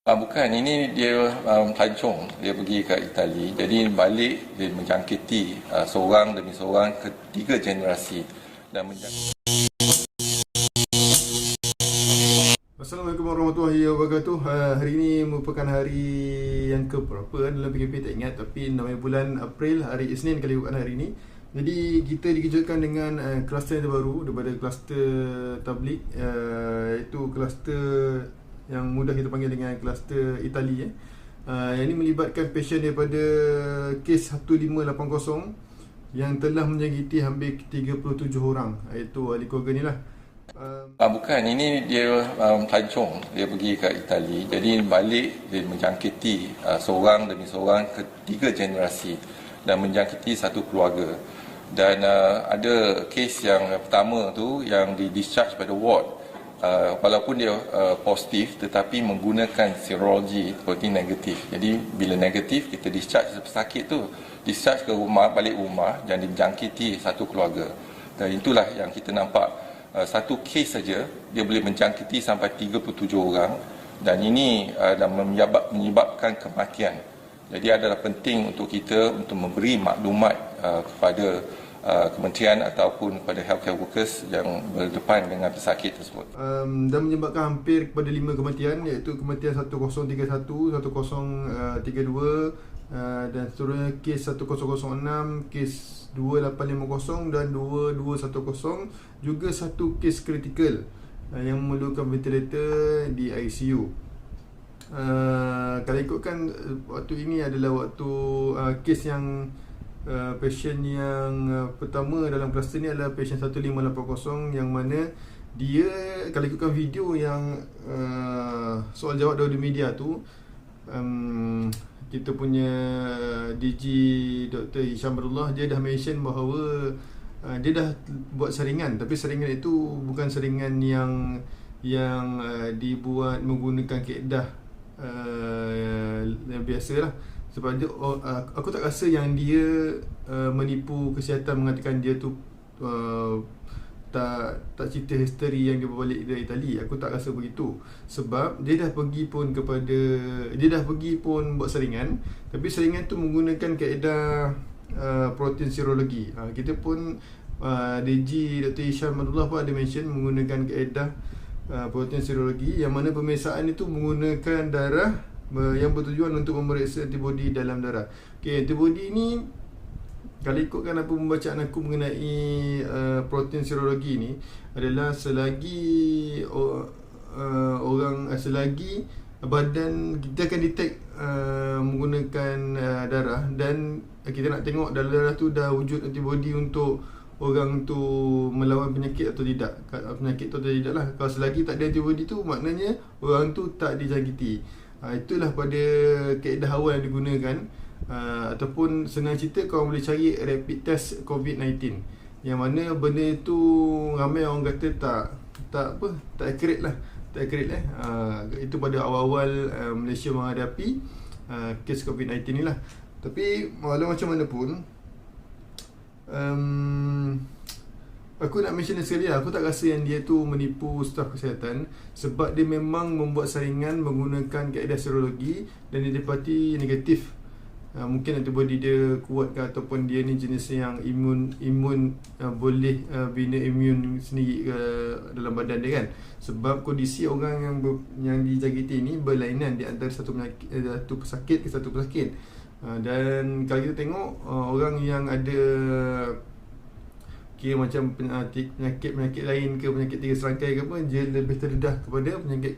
Bukan, ini dia pelancong. Dia pergi ke Itali. Jadi balik dia menjangkiti seorang demi seorang ketiga generasi dan Assalamualaikum warahmatullahi wabarakatuh. Hari ini merupakan hari yang ke berapa dalam PKP tak ingat, tapi namanya bulan April, hari Isnin kali bukan hari ini. Jadi kita dikejutkan dengan kluster yang terbaru daripada kluster tablik, iaitu kluster yang mudah kita panggil dengan kluster Itali. Yang ini melibatkan pasien daripada kes 1580 yang telah menjangkiti hampir 37 orang, iaitu ahli keluarga ni lah. bukan, ini dia pelancong. Dia pergi ke Itali. Jadi balik dia menjangkiti seorang demi seorang ketiga generasi dan menjangkiti satu keluarga. Dan ada kes yang pertama tu yang di discharge pada ward, walaupun dia positif tetapi menggunakan serologi protein negatif. Jadi bila negatif kita discharge pesakit tu, discharge ke rumah, balik rumah dan dijangkiti satu keluarga. Dan itulah yang kita nampak. Satu kes saja dia boleh menjangkiti sampai 37 orang dan ini menyebabkan kematian. Jadi adalah penting untuk kita untuk memberi maklumat kepada kementerian ataupun kepada healthcare workers yang berdepan dengan pesakit tersebut. Dan menyebabkan hampir kepada 5 kematian, iaitu kematian 1031, 1032 dan seterusnya kes 1006, kes 2850 dan 2210, juga satu kes kritikal yang memerlukan ventilator di ICU. Kalau ikutkan waktu ini adalah waktu kes yang pasien yang pertama dalam kluster ni adalah pasien 1580, yang mana dia, kalau ikutkan video yang soal jawab di media tu, kita punya DG Dr. Hisham Abdullah, dia dah mention bahawa dia dah buat saringan, tapi saringan itu bukan saringan yang dibuat menggunakan kaedah yang biasa lah. Sebab dia, aku tak rasa yang dia menipu kesihatan mengatakan dia tu tak cerita history yang dia balik dari Itali. Aku tak rasa begitu. Sebab dia dah pergi pun buat saringan, tapi saringan tu menggunakan kaedah protein serologi. Kita pun DG Dr. Hisham Abdullah pun ada mention menggunakan kaedah protein serologi, yang mana pemeriksaan itu menggunakan darah yang bertujuan untuk memeriksa antibody dalam darah. Antibody ni, kalau ikutkan apa pembacaan aku mengenai protein serologi ni, adalah selagi selagi badan kita akan detect menggunakan darah, dan kita nak tengok dalam darah tu dah wujud antibody untuk orang tu melawan penyakit atau tidak. Penyakit tu atau tidak lah. Kalau selagi tak ada antibody tu, maknanya orang tu tak dijangkiti. Itulah pada kaedah awal yang digunakan. Ataupun senang cerita, kau boleh cari rapid test COVID-19, yang mana benda itu ramai orang kata tak accurate lah. Tak accurate itu pada awal-awal Malaysia menghadapi kes COVID-19 ni lah. Tapi walau macam mana pun, aku nak mention sekali lah, aku tak rasa yang dia tu menipu staf kesihatan, sebab dia memang membuat saringan menggunakan kaedah serologi dan dia dapati negatif. Mungkin antibody dia kuat ke, ataupun dia ni jenis yang imun boleh bina imun sendiri ke dalam badan dia kan. Sebab kondisi orang yang dijangkiti ni berlainan di antara satu pesakit ke satu pesakit. Dan kalau kita tengok orang yang ada kira macam penyakit lain ke, penyakit tiga serangkai ke apa, dia lebih terdedah kepada penyakit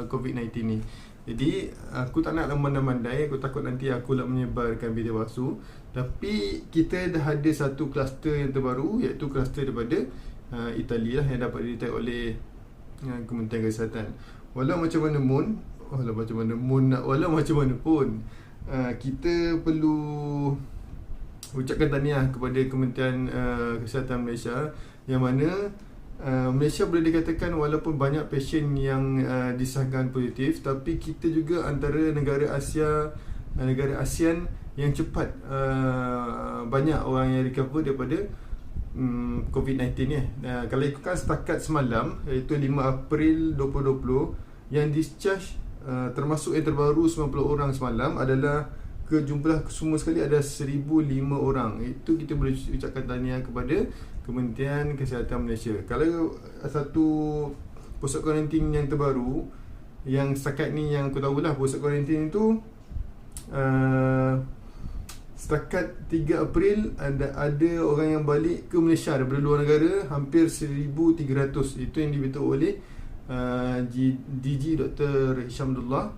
COVID-19 ni. Jadi aku tak nak mandai-mandai, aku takut nanti aku nak menyebarkan berita palsu. Tapi kita dah ada satu kluster yang terbaru, iaitu kluster daripada Itali lah, yang dapat didetect oleh Kementerian Kesihatan. Walau macam mana pun, kita perlu ucapkan tahniah kepada Kementerian Kesihatan Malaysia, yang mana Malaysia boleh dikatakan walaupun banyak pasien yang disahkan positif, tapi kita juga antara negara ASEAN yang cepat banyak orang yang recover daripada COVID-19 ni. Kalau ikutkan setakat semalam, iaitu 5 April 2020, yang discharge termasuk yang terbaru 90 orang semalam adalah jumlah semua sekali ada 1005 orang. Itu kita boleh ucapkan tahniah kepada Kementerian Kesihatan Malaysia. Kalau satu pusat kuarantin yang terbaru, yang setakat ni yang aku tahulah, pusat kuarantin itu setakat 3 April ada orang yang balik ke Malaysia daripada luar negara hampir 1,300. Itu yang diberitahu oleh DG Dr. Hisham Abdullah,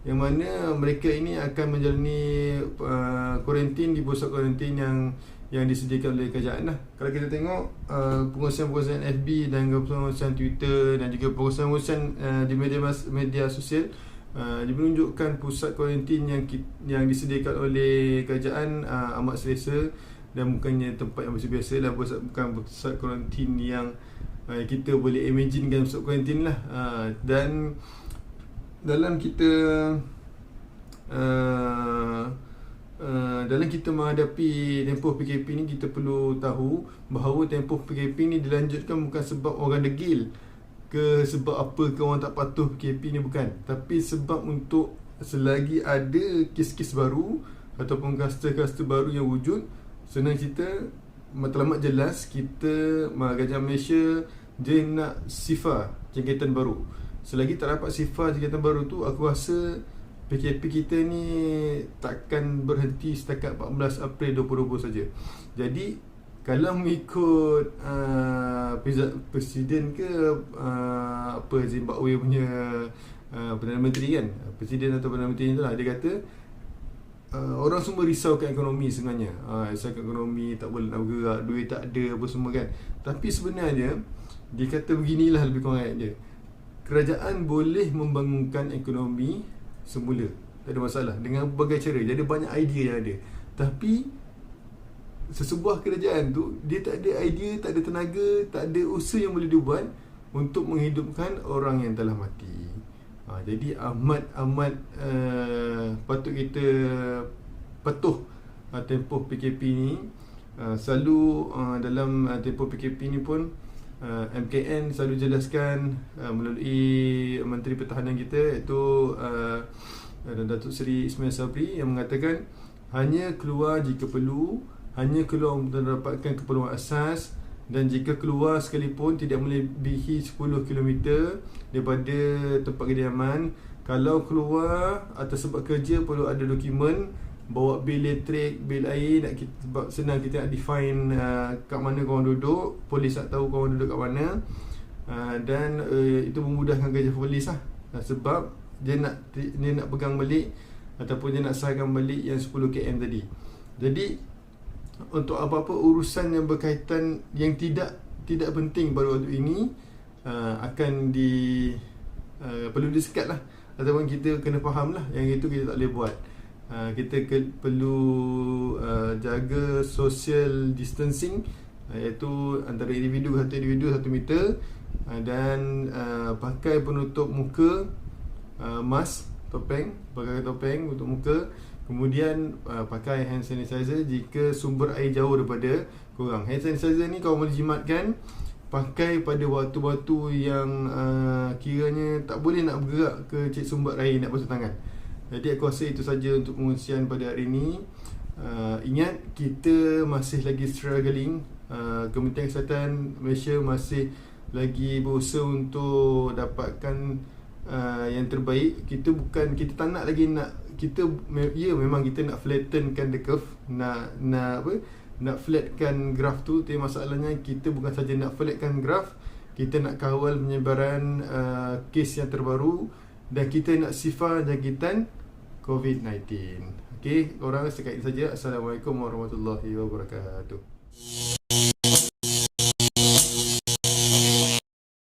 yang mana mereka ini akan menjalani kuarantin di pusat kuarantin yang disediakan oleh kerajaan lah. Kalau kita tengok pengurusan-pengurusan FB dan pengurusan Twitter dan juga pengurusan-pengurusan di media sosial, dia menunjukkan pusat kuarantin yang disediakan oleh kerajaan amat selesa dan bukannya tempat yang biasa lah, bukan pusat kuarantin yang kita boleh imagine kan pusat kuarantin lah. Dan dalam kita menghadapi tempoh PKP ni, kita perlu tahu bahawa tempoh PKP ni dilanjutkan bukan sebab orang degil ke sebab apa ke orang tak patuh PKP ni, bukan, tapi sebab untuk selagi ada kes-kes baru ataupun kluster-kluster baru yang wujud, senang cerita, matlamat jelas kita Kerajaan Malaysia dia nak sifar jangkitan baru. Selagi tak dapat sifar jangkitan baru tu, aku rasa PKP kita ni takkan berhenti setakat 14 April 2020 saja. Jadi kalau mengikut Presiden ke Zimbabwe punya Perdana Menteri kan, Presiden atau Perdana Menteri itulah, dia kata orang semua risaukan ekonomi sebenarnya. Risaukan ekonomi, tak boleh nak bergerak, duit tak ada apa semua kan. Tapi sebenarnya dia kata beginilah lebih kurang ayat dia, kerajaan boleh membangunkan ekonomi semula, tak ada masalah, dengan berbagai cara. Jadi banyak idea yang ada, tapi sesebuah kerajaan tu dia tak ada idea, tak ada tenaga, tak ada usaha yang boleh dibuat untuk menghidupkan orang yang telah mati. Jadi amat patut kita patuh tempoh PKP ni. Selalu dalam tempoh PKP ni pun MKN selalu jelaskan melalui Menteri Pertahanan kita, iaitu Datuk Seri Ismail Sabri, yang mengatakan hanya keluar jika perlu, hanya keluar untuk mendapatkan keperluan asas, dan jika keluar sekalipun tidak melebihi 10 km daripada tempat kediaman. Kalau keluar atas sebab kerja, perlu ada dokumen, bawa bil elektrik, bil air, sebab senang kita nak define kat mana korang duduk, polis nak tahu korang duduk kat mana, dan itu memudahkan kerja polis lah, sebab dia nak pegang balik ataupun dia nak sahkan balik yang 10 km tadi. Jadi untuk apa-apa urusan yang berkaitan yang tidak penting pada waktu ini akan perlu disekat lah, ataupun kita kena faham lah yang itu kita tak boleh buat. Kita perlu jaga social distancing, iaitu antara individu ke satu individu 1 meter, dan pakai penutup muka, mask, pakai topeng untuk muka. Kemudian pakai hand sanitizer jika sumber air jauh daripada korang. Hand sanitizer ni kalau boleh jimatkan, pakai pada waktu-waktu yang kiranya tak boleh nak bergerak ke cek sumber air nak basuh tangan. Jadi aku rasa itu saja untuk pengurusian pada hari ini. Ingat, kita masih lagi struggling. Kementerian Kesihatan Malaysia masih lagi berusaha untuk dapatkan yang terbaik. Kita tak nak lagi memang kita nak flattenkan the curve, nak flatkan graf tu. Tapi masalahnya kita bukan saja nak flatkan graf, kita nak kawal penyebaran kes yang terbaru, dan kita nak sifar jangkitan COVID-19. Okey, korang setakat ini saja. Assalamualaikum warahmatullahi wabarakatuh.